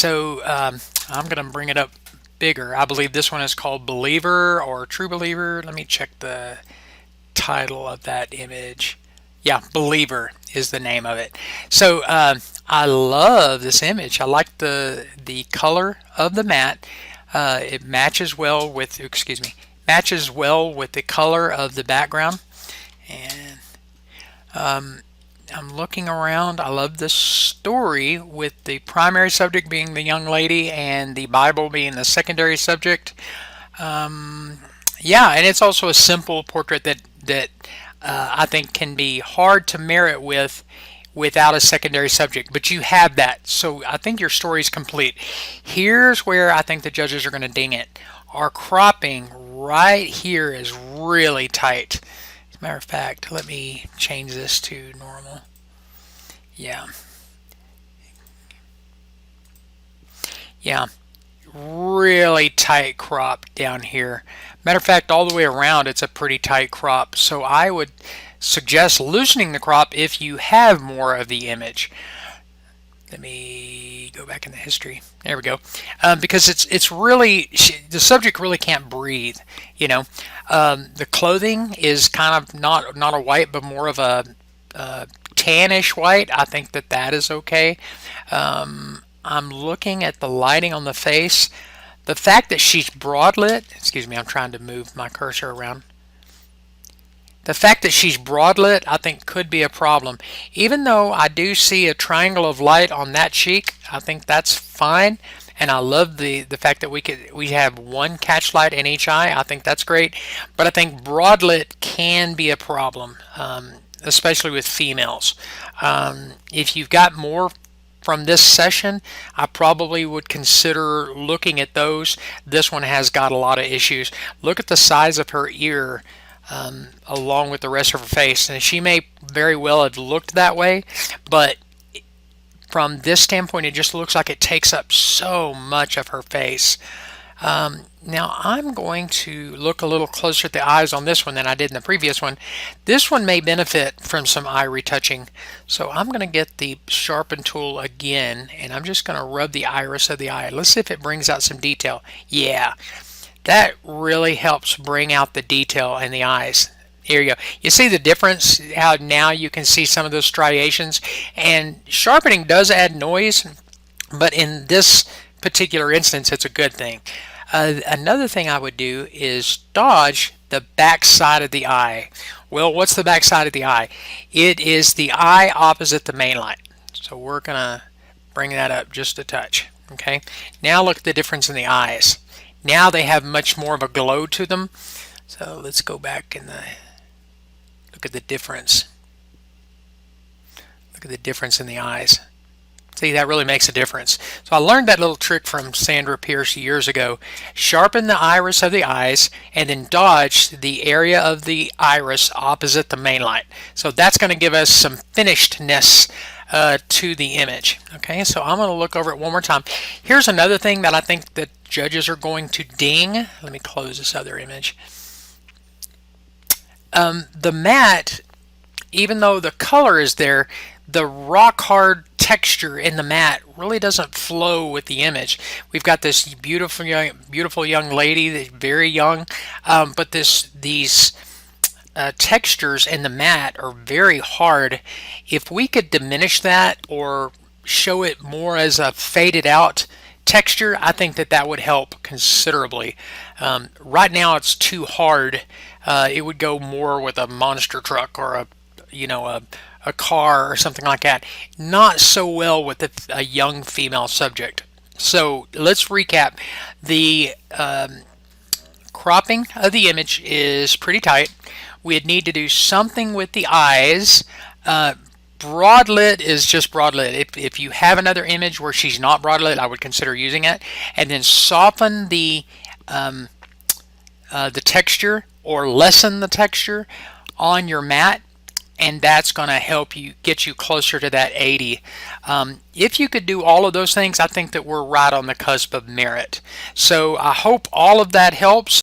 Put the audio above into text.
So I'm going to bring it up bigger. I believe this one is called Believer or True Believer. Let me check the title of that image. Yeah, Believer is the name of it. So I love this image. I like the color of the mat. It matches well with, excuse me, matches well with the color of the background. And I'm looking around. I love the story with the primary subject being the young lady and the Bible being the secondary subject. Yeah, and it's also a simple portrait that I think can be hard to merit without a secondary subject, but you have that, so I think your story is complete. Here's where I think the judges are going to ding it. Our cropping right here is really tight. As a matter of fact, let me change this to normal. Yeah. Yeah. Really tight crop down here. Matter of fact, all the way around it's a pretty tight crop. So I would suggest loosening the crop if you have more of the image. Let me go back in the history. There we go. Because it's really, the subject really can't breathe. You know, the clothing is kind of not a white, but more of a tannish white. I think that is okay. I'm looking at the lighting on the face. The fact that she's broadlit, excuse me, I'm trying to move my cursor around. The fact that she's broadlit, I think, could be a problem. Even though I do see a triangle of light on that cheek, I think that's fine. And I love the fact that we have one catch light in each eye. I think that's great. But I think broadlit can be a problem, especially with females. If you've got more from this session, I probably would consider looking at those. This one has got a lot of issues. Look at the size of her ear along with the rest of her face, and she may very well have looked that way, but from this standpoint it just looks like it takes up so much of her face. Now I'm going to look a little closer at the eyes on this one than I did in the previous one. This one may benefit from some eye retouching, so I'm going to get the sharpen tool again and I'm just going to rub the iris of the eye. Let's see if it brings out some detail. Yeah, that really helps bring out the detail in the eyes. Here you go. You see the difference, how now you can see some of those striations, and sharpening does add noise, but in this particular instance it's a good thing. Another thing I would do is dodge the back side of the eye. Well, what's the back side of the eye? It is the eye opposite the main light. So we're gonna bring that up just a touch. Okay, now look at the difference in the eyes. Now they have much more of a glow to them. So let's go back and look at the difference. Look at the difference in the eyes. See, that really makes a difference. So I learned that little trick from Sandra Pierce years ago. Sharpen the iris of the eyes and then dodge the area of the iris opposite the main light. So that's going to give us some finishedness to the image. Okay, so I'm going to look over it one more time. Here's another thing that I think that judges are going to ding. Let me close this other image. The matte, even though the color is there, the rock hard texture in the matte really doesn't flow with the image. We've got this beautiful young lady that's very young, but these textures in the matte are very hard. If we could diminish that or show it more as a faded out texture, I think that would help considerably. Right now it's too hard. It would go more with a monster truck or a car or something like that. Not so well with a young female subject. So let's recap. The cropping of the image is pretty tight. We'd need to do something with the eyes. Broadlit is just broadlit. If you have another image where she's not broadlit, I would consider using it. And then soften the texture or lessen the texture on your matte, and that's going to help you get you closer to that 80. If you could do all of those things, I think that we're right on the cusp of merit. So I hope all of that helps.